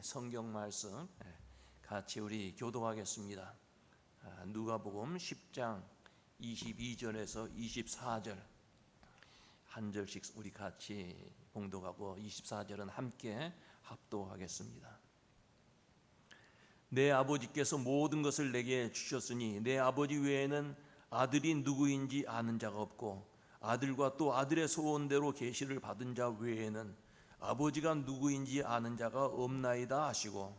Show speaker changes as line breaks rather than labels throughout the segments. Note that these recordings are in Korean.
성경 말씀 같이 우리 교도하겠습니다. 누가복음 10장 22절에서 24절 한 절씩 우리 같이 봉독하고 24절은 함께 합독하겠습니다. 내 아버지께서 모든 것을 내게 주셨으니 내 아버지 외에는 아들이 누구인지 아는 자가 없고 아들과 또 아들의 소원대로 계시를 받은 자 외에는 아버지가 누구인지 아는 자가 없나이다 하시고,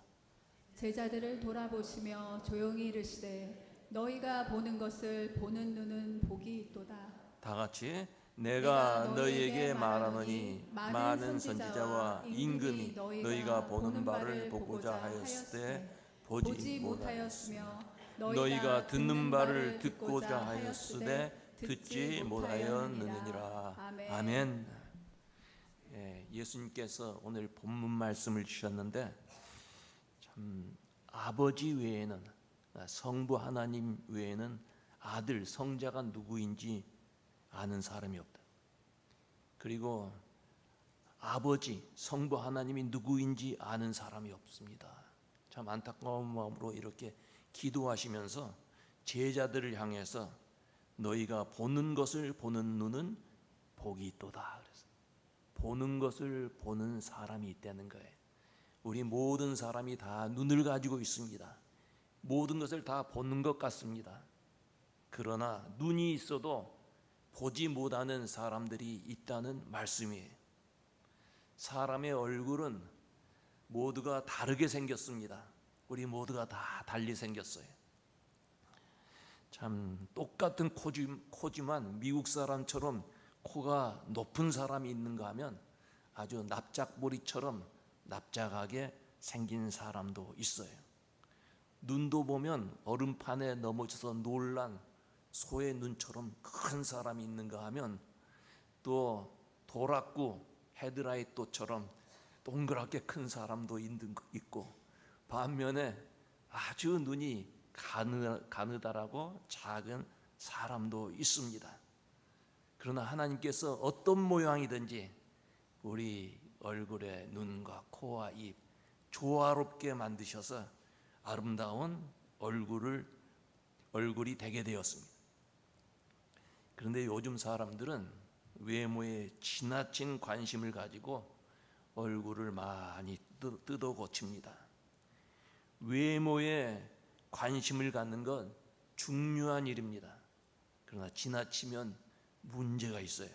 제자들을 돌아보시며 조용히 이르시되 너희가 보는 것을 보는 눈은 복이 있도다.
다 같이 내가 너희에게 말하노니 많은 선지자와 임금이 너희가 보는 바를 보고자 하였을 때 보지 못하였으며 너희가 듣는 바를 듣고자 하였을 때 듣지 못하였느니라. 아멘. 예수님께서 오늘 본문 말씀을 주셨는데 참 아버지 외에는, 성부 하나님 외에는 아들 성자가 누구인지 아는 사람이 없다. 그리고 아버지 성부 하나님이 누구인지 아는 사람이 없습니다. 참 안타까운 마음으로 이렇게 기도하시면서 제자들을 향해서 너희가 보는 것을 보는 눈은 복이 있도다. 그래서 보는 것을 보는 사람이 있다는 거예요. 우리 모든 사람이 다 눈을 가지고 있습니다. 모든 것을 다 보는 것 같습니다. 그러나 눈이 있어도 보지 못하는 사람들이 있다는 말씀이에요. 사람의 얼굴은 모두가 다르게 생겼습니다. 우리 모두가 다 달리 생겼어요. 참 똑같은 코지만 미국 사람처럼 코가 높은 사람이 있는가 하면 아주 납작머리처럼 납작하게 생긴 사람도 있어요. 눈도 보면 얼음판에 넘어져서 놀란 소의 눈처럼 큰 사람이 있는가 하면 또 도락구 헤드라이트처럼 동그랗게 큰 사람도 있고, 반면에 아주 눈이 가느다라고 작은 사람도 있습니다. 그러나 하나님께서 어떤 모양이든지 우리 얼굴의 눈과 코와 입 조화롭게 만드셔서 아름다운 얼굴이 되게 되었습니다. 그런데 요즘 사람들은 외모에 지나친 관심을 가지고 얼굴을 많이 뜯어 고칩니다. 외모에 관심을 갖는 건 중요한 일입니다. 그러나 지나치면 문제가 있어요.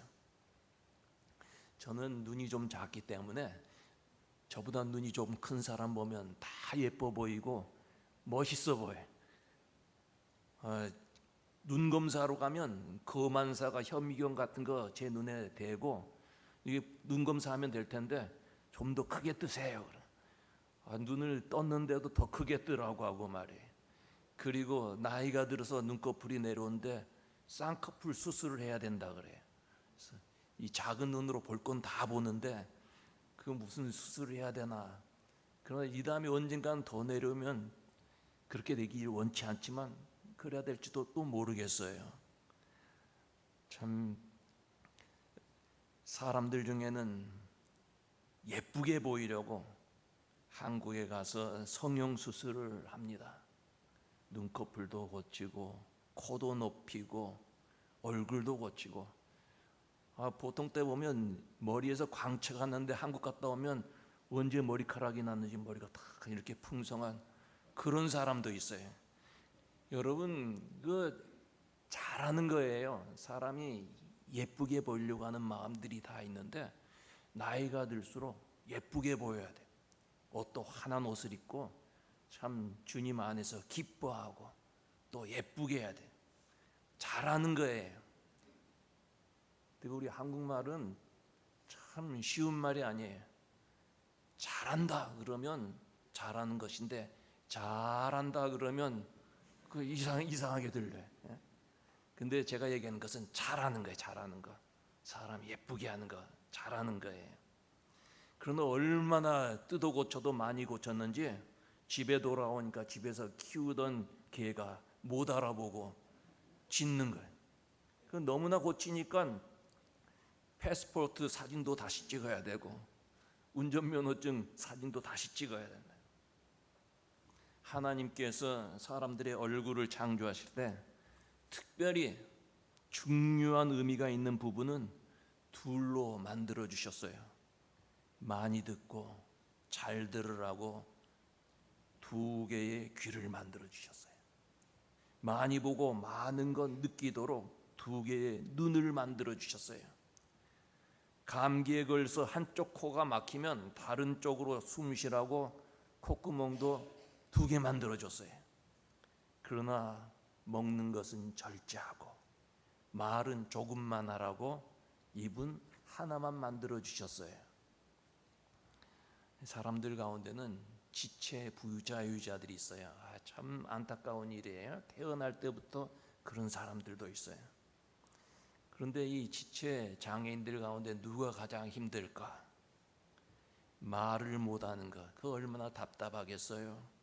저는 눈이 좀 작기 때문에 저보다 눈이 좀 큰 사람 보면 다 예뻐 보이고 멋있어 보여요. 눈 검사하러 가면 거만사가 현미경 같은 거 제 눈에 대고 이게 눈 검사하면 될 텐데 좀 더 크게 뜨세요. 눈을 떴는데도 더 크게 뜨라고 하고 말이에요. 그리고 나이가 들어서 눈꺼풀이 내려오는데 쌍꺼풀 수술을 해야 된다 그래요. 그래서 이 작은 눈으로 볼 건 다 보는데 그 무슨 수술을 해야 되나. 그러나 이 다음에 언젠가는 더 내려오면 그렇게 되기를 원치 않지만 그래야 될지도 또 모르겠어요. 참 사람들 중에는 예쁘게 보이려고 한국에 가서 성형 수술을 합니다. 눈꺼풀도 고치고 코도 높이고 얼굴도 고치고, 보통 때 보면 머리에서 광채가 났는데 한국 갔다 오면 언제 머리카락이 났는지 머리가 다 이렇게 풍성한 그런 사람도 있어요. 여러분 잘하는 거예요. 사람이 예쁘게 보이려고 하는 마음들이 다 있는데 나이가 들수록 예쁘게 보여야 돼. 옷도 환한 옷을 입고 참 주님 안에서 기뻐하고 또 예쁘게 해야 돼. 잘하는 거예요. 그리고 우리 한국말은 참 쉬운 말이 아니에요. 잘한다 그러면 잘하는 것인데 잘한다 그러면 그 이상하게 들려요. 근데 제가 얘기하는 것은 잘하는 거예요. 잘하는 거. 사람 예쁘게 하는 거. 잘하는 거예요. 그러나 얼마나 뜯어 고쳐도 많이 고쳤는지 집에 돌아오니까 집에서 키우던 개가 못 알아보고 짖는 거예요. 너무나 고치니까 패스포트 사진도 다시 찍어야 되고 운전면허증 사진도 다시 찍어야 된다. 하나님께서 사람들의 얼굴을 창조하실 때 특별히 중요한 의미가 있는 부분은 둘로 만들어 주셨어요. 많이 듣고 잘 들으라고 두 개의 귀를 만들어 주셨어요. 많이 보고 많은 것 느끼도록 두 개의 눈을 만들어 주셨어요. 감기에 걸려서 한쪽 코가 막히면 다른 쪽으로 숨 쉬라고 콧구멍도 두 개 만들어 줬어요. 그러나 먹는 것은 절제하고 말은 조금만 하라고 입은 하나만 만들어 주셨어요. 사람들 가운데는 지체 부자유자들이 있어요. 참 안타까운 일이에요. 태어날 때부터 그런 사람들도 있어요. 그런데 이 지체 장애인들 가운데 누가 가장 힘들까? 말을 못하는 것, 그거 얼마나 답답하겠어요.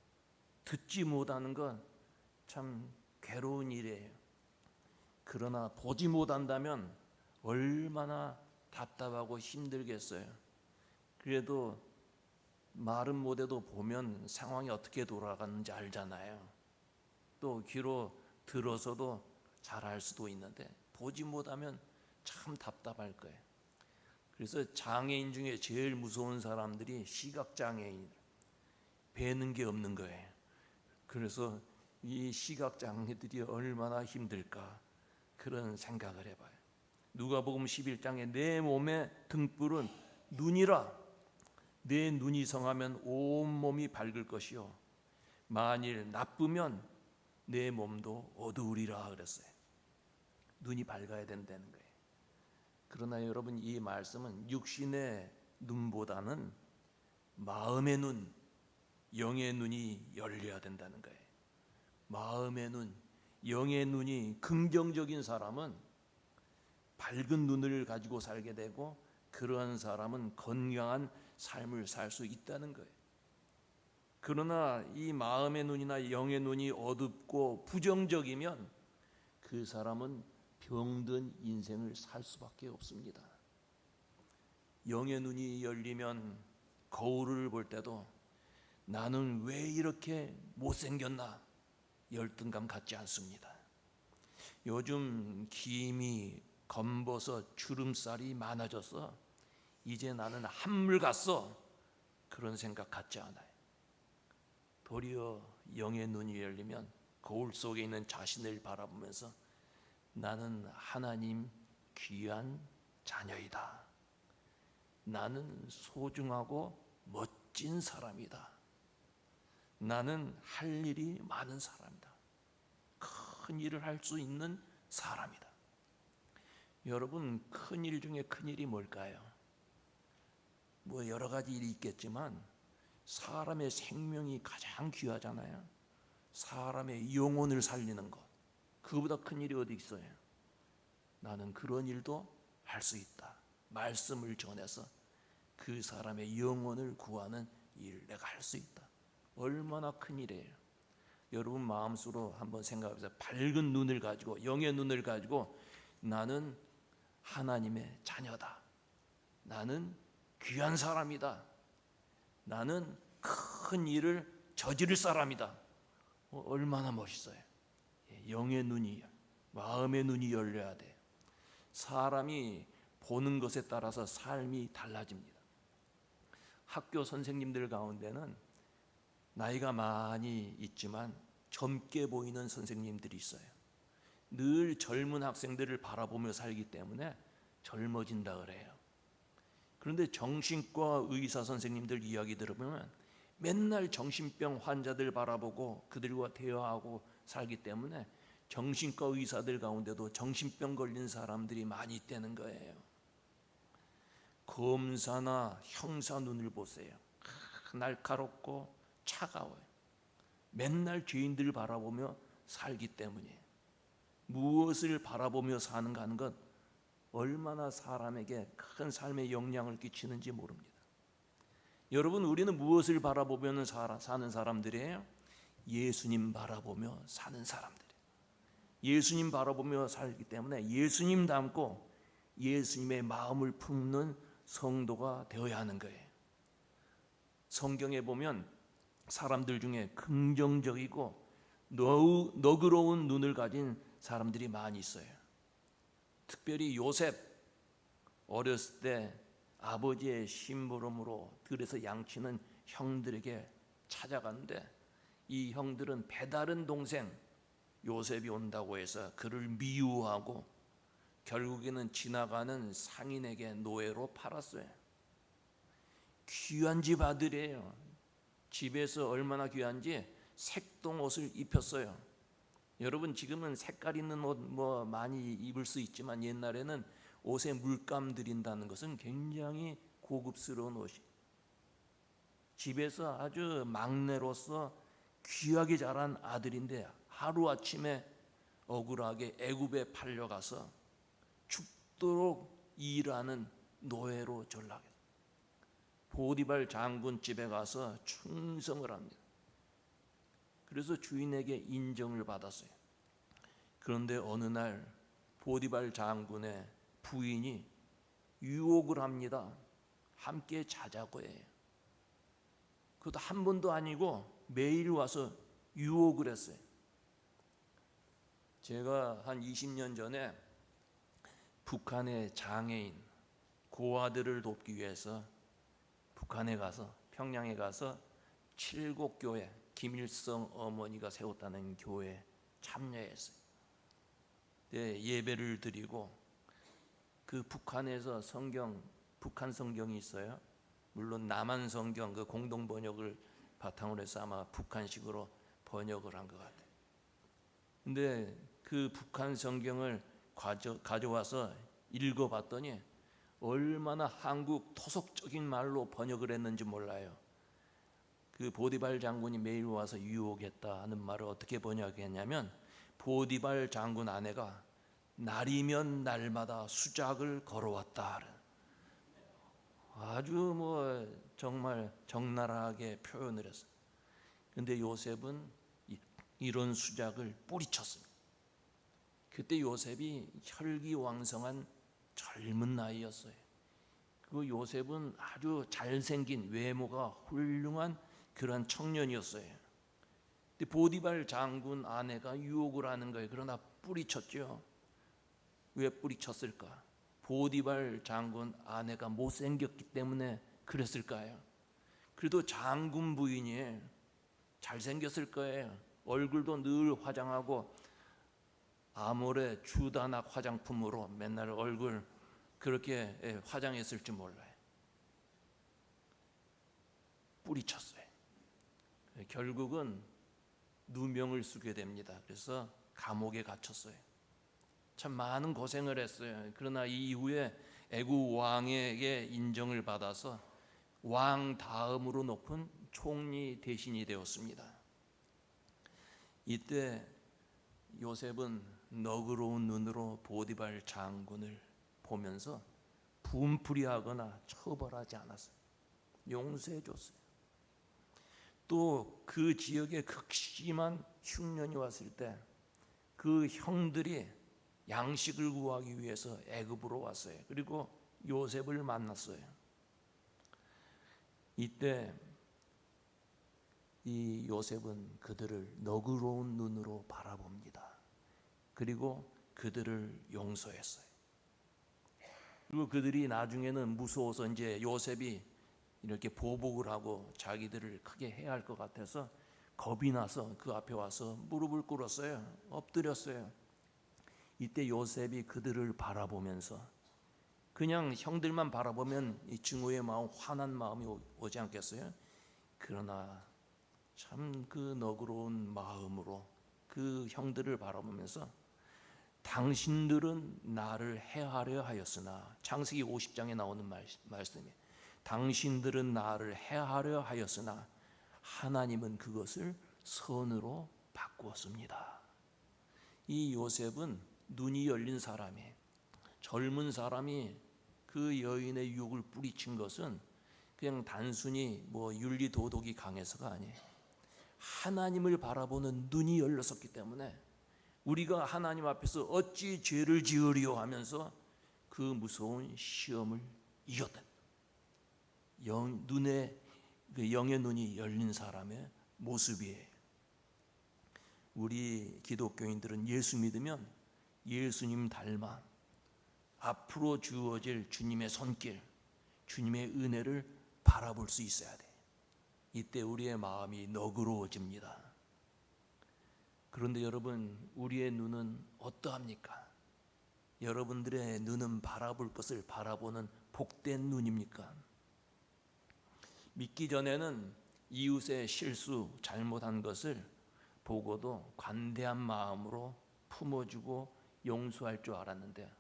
듣지 못하는 건 참 괴로운 일이에요. 그러나 보지 못한다면 얼마나 답답하고 힘들겠어요. 그래도 말은 못해도 보면 상황이 어떻게 돌아가는지 알잖아요. 또 귀로 들어서도 잘 알 수도 있는데 보지 못하면 참 답답할 거예요. 그래서 장애인 중에 제일 무서운 사람들이 시각장애인, 배는 게 없는 거예요. 그래서 이 시각장애들이 얼마나 힘들까 그런 생각을 해봐요. 누가복음 11장에 내 몸의 등불은 눈이라, 내 눈이 성하면 온 몸이 밝을 것이요 만일 나쁘면 내 몸도 어두우리라 그랬어요. 눈이 밝아야 된다는 거예요. 그러나 여러분, 이 말씀은 육신의 눈보다는 마음의 눈, 영의 눈이 열려야 된다는 거예요. 마음의 눈, 영의 눈이 긍정적인 사람은 밝은 눈을 가지고 살게 되고 그러한 사람은 건강한 삶을 살 수 있다는 거예요. 그러나 이 마음의 눈이나 영의 눈이 어둡고 부정적이면 그 사람은 병든 인생을 살 수밖에 없습니다. 영의 눈이 열리면 거울을 볼 때도 나는 왜 이렇게 못생겼나 열등감 갖지 않습니다. 요즘 기미, 검버섯, 주름살이 많아져서 이제 나는 한물 갔어 그런 생각 갖지 않아요. 도리어 영의 눈이 열리면 거울 속에 있는 자신을 바라보면서 나는 하나님 귀한 자녀이다. 나는 소중하고 멋진 사람이다. 나는 할 일이 많은 사람이다. 큰 일을 할 수 있는 사람이다. 여러분, 큰 일 중에 큰 일이 뭘까요? 뭐 여러 가지 일이 있겠지만 사람의 생명이 가장 귀하잖아요. 사람의 영혼을 살리는 것, 그거보다 큰 일이 어디 있어요? 나는 그런 일도 할 수 있다. 말씀을 전해서 그 사람의 영혼을 구하는 일 내가 할 수 있다. 얼마나 큰 일이에요. 여러분 마음속으로 한번 생각해보세요. 밝은 눈을 가지고, 영의 눈을 가지고 나는 하나님의 자녀다. 나는 귀한 사람이다. 나는 큰 일을 저지를 사람이다. 얼마나 멋있어요. 영의 눈이, 마음의 눈이 열려야 돼요. 사람이 보는 것에 따라서 삶이 달라집니다. 학교 선생님들 가운데는 나이가 많이 있지만 젊게 보이는 선생님들이 있어요. 늘 젊은 학생들을 바라보며 살기 때문에 젊어진다 그래요. 그런데 정신과 의사 선생님들 이야기 들어보면 맨날 정신병 환자들 바라보고 그들과 대화하고 살기 때문에 정신과 의사들 가운데도 정신병 걸린 사람들이 많이 있다는 거예요. 검사나 형사 눈을 보세요. 날카롭고 차가워요. 맨날 죄인들을 바라보며 살기 때문이에요. 무엇을 바라보며 사는가 하는 것 얼마나 사람에게 큰 삶의 영향을 끼치는지 모릅니다. 여러분, 우리는 무엇을 바라보며 사는 사람들이에요? 예수님 바라보며 사는 사람들이에요. 예수님 바라보며 살기 때문에 예수님 닮고 예수님의 마음을 품는 성도가 되어야 하는 거예요. 성경에 보면 사람들 중에 긍정적이고 너그러운 눈을 가진 사람들이 많이 있어요. 특별히 요셉, 어렸을 때 아버지의 심부름으로 들에서 양치는 형들에게 찾아갔는데, 이 형들은 배다른 동생 요셉이 온다고 해서 그를 미워하고 결국에는 지나가는 상인에게 노예로 팔았어요. 귀한 집 아들이에요. 집에서 얼마나 귀한지 색동 옷을 입혔어요. 여러분, 지금은 색깔 있는 옷 뭐 많이 입을 수 있지만 옛날에는 옷에 물감 들인다는 것은 굉장히 고급스러운 옷이, 집에서 아주 막내로서 귀하게 자란 아들인데 하루아침에 억울하게 애굽에 팔려가서 죽도록 일하는 노예로 전락해요. 보디발 장군 집에 가서 충성을 합니다. 그래서 주인에게 인정을 받았어요. 그런데 어느 날 보디발 장군의 부인이 유혹을 합니다. 함께 자자고 해요. 그것도 한 번도 아니고 매일 와서 유혹을 했어요. 제가 한 20년 전에 북한의 장애인 고아들을 돕기 위해서 북한에 가서, 평양에 가서 칠곡교회, 김일성 어머니가 세웠다는 교회에 참여했어요. 예배를 드리고, 그 북한에서 북한 성경이 있어요. 물론 남한 성경 그 공동 번역을 바탕으로 해서 아마 북한식으로 번역을 한 것 같아요. 근데 그 북한 성경을 가져와서 읽어봤더니 얼마나 한국 토속적인 말로 번역을 했는지 몰라요. 그 보디발 장군이 매일 와서 유혹했다는 말을 어떻게 번역했냐면, 보디발 장군 아내가 날이면 날마다 수작을 걸어왔다. 아주 뭐 정말 적나라하게 표현을 했어요. 그런데 요셉은 이런 수작을 뿌리쳤습니다. 그때 요셉이 혈기왕성한 젊은 나이였어요. 그 요셉은 아주 잘생긴, 외모가 훌륭한 그런 청년이었어요. 근데 보디발 장군 아내가 유혹을 하는 거예요. 그러나 뿌리쳤죠. 왜 뿌리쳤을까? 보디발 장군 아내가 못생겼기 때문에 그랬을까요? 그래도 장군 부인이 잘생겼을 거예요. 얼굴도 늘 화장하고 아모레 주다낙 화장품으로 맨날 얼굴 그렇게 화장했을지 몰라요. 뿌리쳤어요. 결국은 누명을 쓰게 됩니다. 그래서 감옥에 갇혔어요. 참 많은 고생을 했어요. 그러나 이 이후에 애국 왕에게 인정을 받아서 왕 다음으로 높은 총리 대신이 되었습니다. 이때 요셉은 너그러운 눈으로 보디발 장군을 보면서 분풀이하거나 처벌하지 않았어요. 용서해 줬어요. 또 그 지역에 극심한 흉년이 왔을 때 그 형들이 양식을 구하기 위해서 애굽으로 왔어요. 그리고 요셉을 만났어요. 이때 이 요셉은 그들을 너그러운 눈으로 바라봅니다. 그리고 그들을 용서했어요. 그리고 그들이 나중에는 무서워서 이제 요셉이 이렇게 보복을 하고 자기들을 크게 해야 할 것 같아서 겁이 나서 그 앞에 와서 무릎을 꿇었어요. 엎드렸어요. 이때 요셉이 그들을 바라보면서, 그냥 형들만 바라보면 이 증오의 마음, 화난 마음이 오지 않겠어요? 그러나 참 그 너그러운 마음으로 그 형들을 바라보면서, 당신들은 나를 해하려 하였으나, 창세기 50장에 나오는 말씀이에요. 당신들은 나를 해하려 하였으나 하나님은 그것을 선으로 바꾸었습니다. 이 요셉은 눈이 열린 사람이에요. 젊은 사람이 그 여인의 유혹을 뿌리친 것은 그냥 단순히 뭐 윤리 도덕이 강해서가 아니에요. 하나님을 바라보는 눈이 열렸었기 때문에 우리가 하나님 앞에서 어찌 죄를 지으리요 하면서 그 무서운 시험을 이겼다. 눈에 그 영의 눈이 열린 사람의 모습이에요. 우리 기독교인들은 예수 믿으면 예수님 닮아 앞으로 주어질 주님의 손길, 주님의 은혜를 바라볼 수 있어야 돼. 이때 우리의 마음이 너그러워집니다. 그런데 여러분, 우리의 눈은 어떠합니까? 여러분들의 눈은 바라볼 것을 바라보는 복된 눈입니까? 믿기 전에는 이웃의 실수, 잘못한 것을 보고도 관대한 마음으로 품어주고 용서할 줄 알았는데,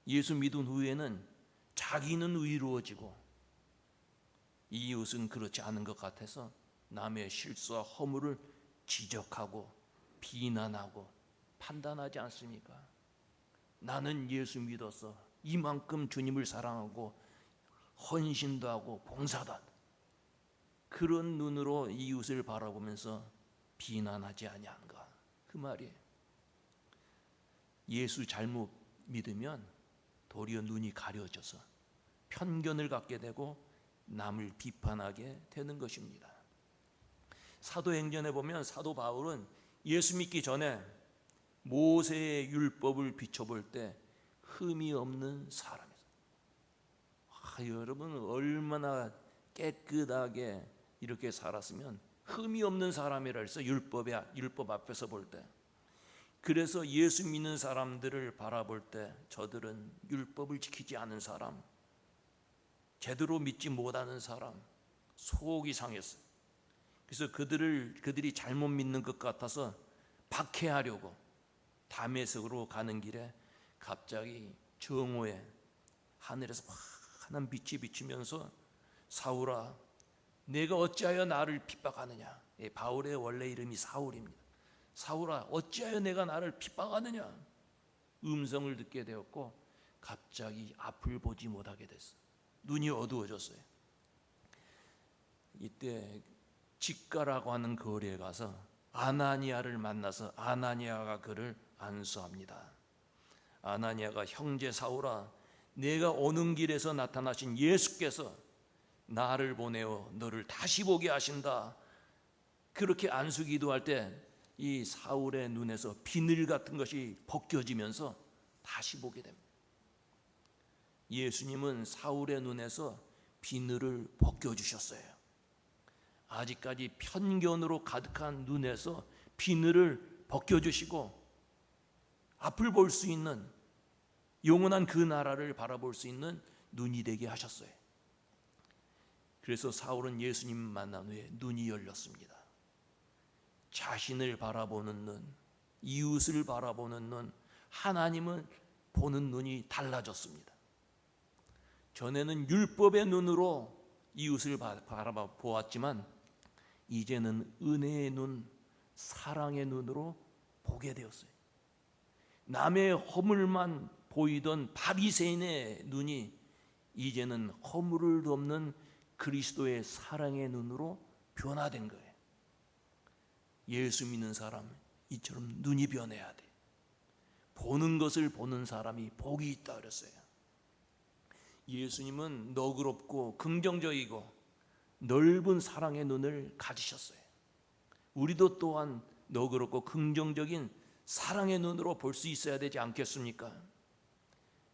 예수 믿은 후에는 자기는 의로워지고 이웃은 그렇지 않은 것 같아서 남의 실수와 허물을 지적하고 비난하고 판단하지 않습니까? 나는 예수 믿어서 이만큼 주님을 사랑하고 헌신도 하고 봉사도 한다. 그런 눈으로 이웃을 바라보면서 비난하지 아니한가, 그 말이에요. 예수 잘못 믿으면 도리어 눈이 가려져서 편견을 갖게 되고 남을 비판하게 되는 것입니다. 사도행전에 보면 사도 바울은 예수 믿기 전에 모세의 율법을 비춰볼 때 흠이 없는 사람이었어요. 여러분, 얼마나 깨끗하게 이렇게 살았으면 흠이 없는 사람이라 해서 율법 앞에서 볼 때. 그래서 예수 믿는 사람들을 바라볼 때 저들은 율법을 지키지 않은 사람, 제대로 믿지 못하는 사람, 속이 상했어요. 그래서 그들이 잘못 믿는 것 같아서 박해하려고 다메섹으로 가는 길에 갑자기 정오에 하늘에서 환한 빛이 비치면서 사울아, 내가 어찌하여 나를 핍박하느냐. 바울의 원래 이름이 사울입니다. 사울아, 어찌하여 내가 나를 핍박하느냐. 음성을 듣게 되었고 갑자기 앞을 보지 못하게 됐어요. 눈이 어두워졌어요. 이때 직가라고 하는 거리에 가서 아나니아를 만나서 아나니아가 그를 안수합니다. 아나니아가 형제 사울아, 내가 오는 길에서 나타나신 예수께서 나를 보내어 너를 다시 보게 하신다. 그렇게 안수 기도할 때 이 사울의 눈에서 비늘 같은 것이 벗겨지면서 다시 보게 됩니다. 예수님은 사울의 눈에서 비늘을 벗겨주셨어요. 아직까지 편견으로 가득한 눈에서 비늘을 벗겨주시고 앞을 볼 수 있는, 영원한 그 나라를 바라볼 수 있는 눈이 되게 하셨어요. 그래서 사울은 예수님 만난 후에 눈이 열렸습니다. 자신을 바라보는 눈, 이웃을 바라보는 눈, 하나님을 보는 눈이 달라졌습니다. 전에는 율법의 눈으로 이웃을 바라보았지만 이제는 은혜의 눈, 사랑의 눈으로 보게 되었어요. 남의 허물만 보이던 바리새인의 눈이 이제는 허물을 덮는 그리스도의 사랑의 눈으로 변화된 거예요. 예수 믿는 사람 이처럼 눈이 변해야 돼. 보는 것을 보는 사람이 복이 있다 그랬어요. 예수님은 너그럽고 긍정적이고 넓은 사랑의 눈을 가지셨어요. 우리도 또한 너그럽고 긍정적인 사랑의 눈으로 볼 수 있어야 되지 않겠습니까?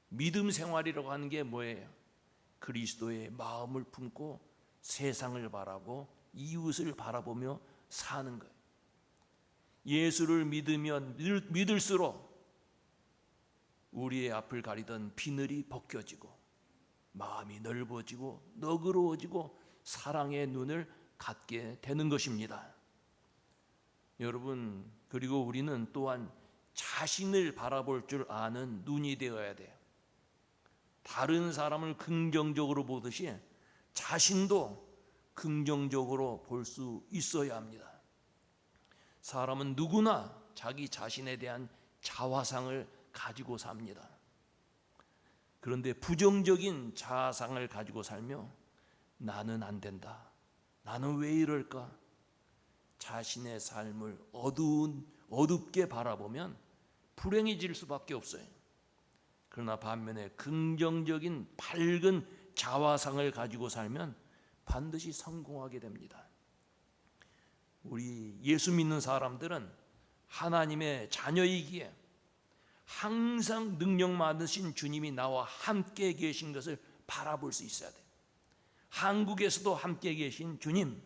믿음 생활이라고 하는 게 뭐예요? 그리스도의 마음을 품고 세상을 바라고 이웃을 바라보며 사는 거예요. 예수를 믿으면 믿을수록 우리의 앞을 가리던 비늘이 벗겨지고 마음이 넓어지고 너그러워지고 사랑의 눈을 갖게 되는 것입니다. 여러분, 그리고 우리는 또한 자신을 바라볼 줄 아는 눈이 되어야 돼요. 다른 사람을 긍정적으로 보듯이 자신도 긍정적으로 볼 수 있어야 합니다. 사람은 누구나 자기 자신에 대한 자화상을 가지고 삽니다. 그런데 부정적인 자아상을 가지고 살며 나는 안 된다, 나는 왜 이럴까, 자신의 삶을 어둡게 바라보면 불행해질 수밖에 없어요. 그러나 반면에 긍정적인 밝은 자화상을 가지고 살면 반드시 성공하게 됩니다. 우리 예수 믿는 사람들은 하나님의 자녀이기에 항상 능력 많으신 주님이 나와 함께 계신 것을 바라볼 수 있어야 돼요. 한국에서도 함께 계신 주님,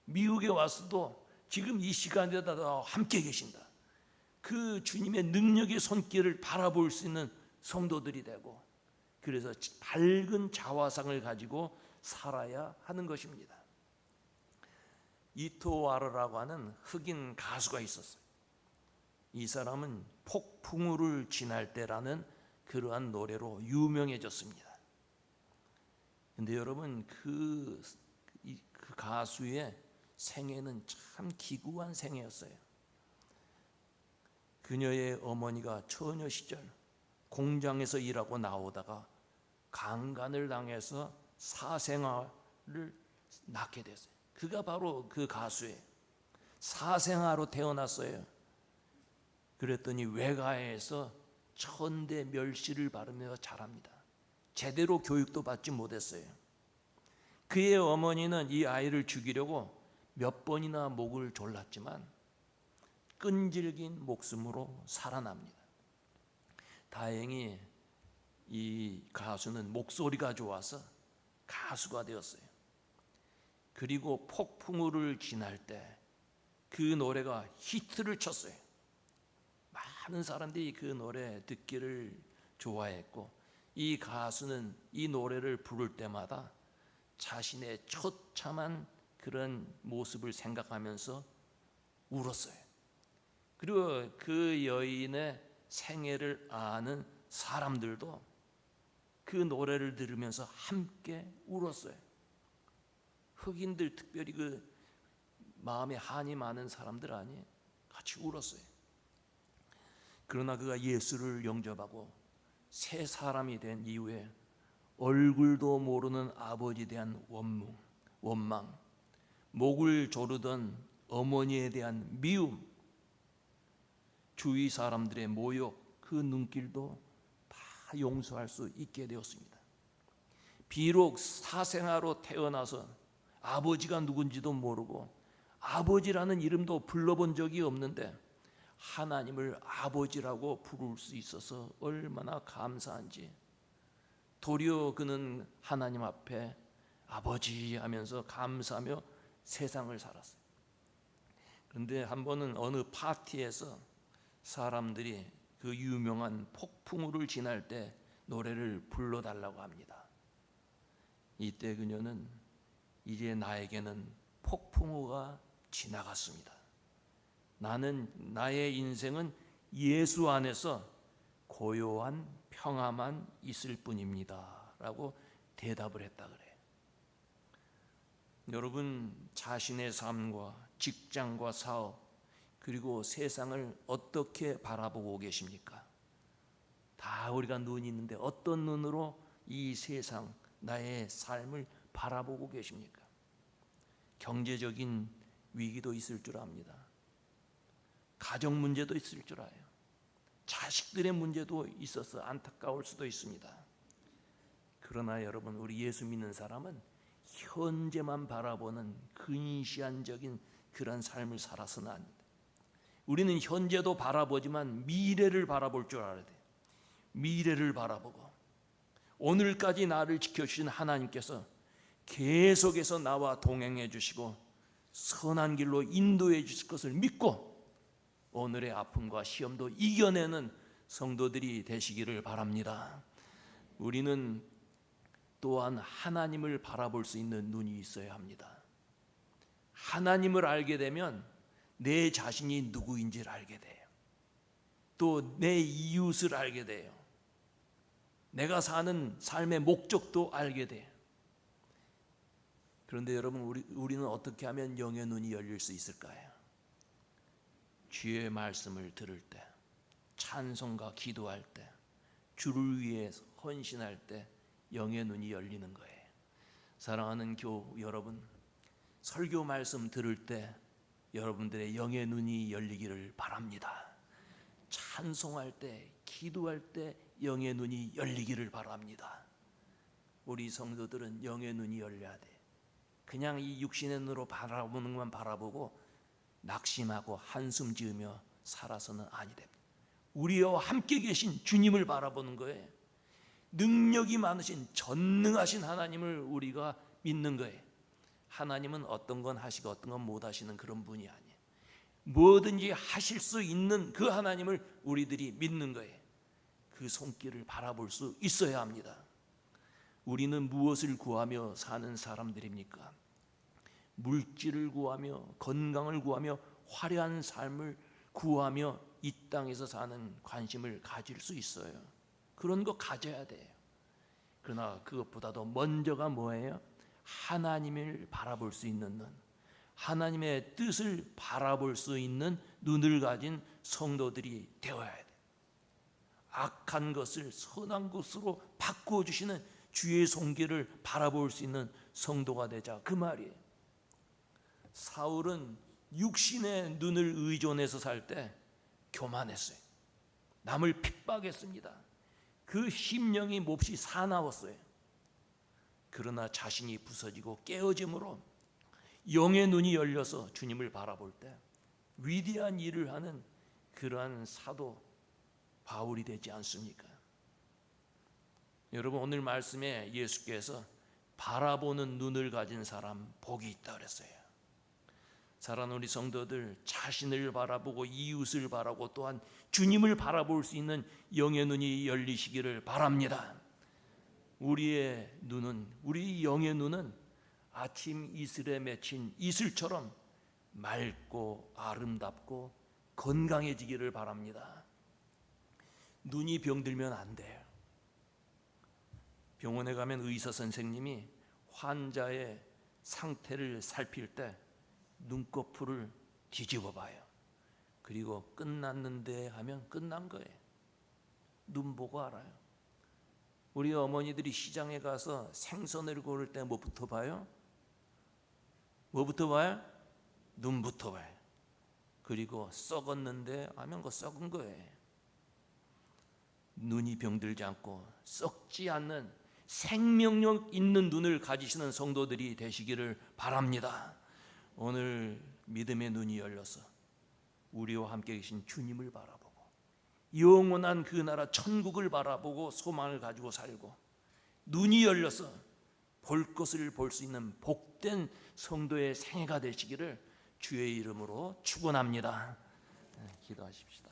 미국에 와서도 지금 이 시간에도 함께 계신다. 그 주님의 능력의 손길을 바라볼 수 있는 성도들이 되고, 그래서 밝은 자화상을 가지고 살아야 하는 것입니다. 이토와르라고 하는 흑인 가수가 있었어요. 이 사람은 폭풍우를 지날 때라는 그러한 노래로 유명해졌습니다. 근데 여러분, 그 가수의 생애는 참 기구한 생애였어요. 그녀의 어머니가 처녀 시절 공장에서 일하고 나오다가 강간을 당해서 사생아를 낳게 됐어요. 그가 바로 그 가수예요. 사생아로 태어났어요. 그랬더니 외가에서 천대 멸시를 받으며 자랍니다. 제대로 교육도 받지 못했어요. 그의 어머니는 이 아이를 죽이려고 몇 번이나 목을 졸랐지만 끈질긴 목숨으로 살아납니다. 다행히 이 가수는 목소리가 좋아서 가수가 되었어요. 그리고 폭풍우를 지날 때 그 노래가 히트를 쳤어요. 많은 사람들이 그 노래 듣기를 좋아했고, 이 가수는 이 노래를 부를 때마다 자신의 처참한 그런 모습을 생각하면서 울었어요. 그리고 그 여인의 생애를 아는 사람들도 그 노래를 들으면서 함께 울었어요. 흑인들, 특별히 그 마음에 한이 많은 사람들 아니에요. 같이 울었어요. 그러나 그가 예수를 영접하고 새 사람이 된 이후에 얼굴도 모르는 아버지에 대한 원망, 목을 조르던 어머니에 대한 미움, 주위 사람들의 모욕, 그 눈길도 다 용서할 수 있게 되었습니다. 비록 사생아로 태어나서 아버지가 누군지도 모르고 아버지라는 이름도 불러본 적이 없는데 하나님을 아버지라고 부를 수 있어서 얼마나 감사한지, 도리어 그는 하나님 앞에 아버지 하면서 감사하며 세상을 살았어요. 그런데 한 번은 어느 파티에서 사람들이 그 유명한 폭풍우를 지날 때 노래를 불러달라고 합니다. 이때 그녀는 이제 나에게는 폭풍우가 지나갔습니다. 나의 인생은 예수 안에서 고요한 평화만 있을 뿐입니다 라고 대답을 했다 그래요. 여러분, 자신의 삶과 직장과 사업, 그리고 세상을 어떻게 바라보고 계십니까? 다 우리가 눈이 있는데 어떤 눈으로 이 세상, 나의 삶을 바라보고 계십니까? 경제적인 위기도 있을 줄 압니다. 가정 문제도 있을 줄 알아요. 자식들의 문제도 있어서 안타까울 수도 있습니다. 그러나 여러분, 우리 예수 믿는 사람은 현재만 바라보는 근시안적인 그런 삶을 살아서는 안 됩니다. 우리는 현재도 바라보지만 미래를 바라볼 줄 알아야 돼요. 미래를 바라보고 오늘까지 나를 지켜주신 하나님께서 계속해서 나와 동행해 주시고 선한 길로 인도해 주실 것을 믿고 오늘의 아픔과 시험도 이겨내는 성도들이 되시기를 바랍니다. 우리는 또한 하나님을 바라볼 수 있는 눈이 있어야 합니다. 하나님을 알게 되면 내 자신이 누구인지를 알게 돼요. 또 내 이웃을 알게 돼요. 내가 사는 삶의 목적도 알게 돼요. 그런데 여러분, 우리는 어떻게 하면 영의 눈이 열릴 수 있을까요? 주의 말씀을 들을 때, 찬송과 기도할 때, 주를 위해 헌신할 때 영의 눈이 열리는 거예요. 사랑하는 교우 여러분, 설교 말씀 들을 때 여러분들의 영의 눈이 열리기를 바랍니다. 찬송할 때, 기도할 때 영의 눈이 열리기를 바랍니다. 우리 성도들은 영의 눈이 열려야 돼. 그냥 이 육신의 눈으로 바라보는 것만 바라보고 낙심하고 한숨 지으며 살아서는 아니 됩니다. 우리와 함께 계신 주님을 바라보는 거예요. 능력이 많으신 전능하신 하나님을 우리가 믿는 거예요. 하나님은 어떤 건 하시고 어떤 건 못 하시는 그런 분이 아니에요. 뭐든지 하실 수 있는 그 하나님을 우리들이 믿는 거예요. 그 손길을 바라볼 수 있어야 합니다. 우리는 무엇을 구하며 사는 사람들입니까? 물질을 구하며 건강을 구하며 화려한 삶을 구하며 이 땅에서 사는 관심을 가질 수 있어요. 그런 거 가져야 돼요. 그러나 그것보다도 먼저가 뭐예요? 하나님을 바라볼 수 있는 눈, 하나님의 뜻을 바라볼 수 있는 눈을 가진 성도들이 되어야 돼요. 악한 것을 선한 것으로 바꾸어 주시는 주의 손길을 바라볼 수 있는 성도가 되자, 그 말이에요. 사울은 육신의 눈을 의존해서 살 때 교만했어요. 남을 핍박했습니다. 그 심령이 몹시 사나웠어요. 그러나 자신이 부서지고 깨어짐으로 영의 눈이 열려서 주님을 바라볼 때 위대한 일을 하는 그러한 사도 바울이 되지 않습니까? 여러분, 오늘 말씀에 예수께서 바라보는 눈을 가진 사람 복이 있다 그랬어요. 사랑하는 우리 성도들, 자신을 바라보고 이웃을 바라보고 또한 주님을 바라볼 수 있는 영의 눈이 열리시기를 바랍니다. 우리의 눈은, 우리 영의 눈은 아침 이슬에 맺힌 이슬처럼 맑고 아름답고 건강해지기를 바랍니다. 눈이 병들면 안 돼요. 병원에 가면 의사 선생님이 환자의 상태를 살필 때 눈꺼풀을 뒤집어 봐요. 그리고 끝났는데 하면 끝난 거예요. 눈 보고 알아요. 우리 어머니들이 시장에 가서 생선을 고를 때 뭐부터 봐요? 뭐부터 봐요? 눈부터 봐요. 그리고 썩었는데 하면 그거 썩은 거예요. 눈이 병들지 않고 썩지 않는 생명력 있는 눈을 가지시는 성도들이 되시기를 바랍니다. 오늘 믿음의 눈이 열려서 우리와 함께 계신 주님을 바라보고 영원한 그 나라 천국을 바라보고 소망을 가지고 살고, 눈이 열려서 볼 것을 볼 수 있는 복된 성도의 생애가 되시기를 주의 이름으로 축원합니다. 기도하십시다.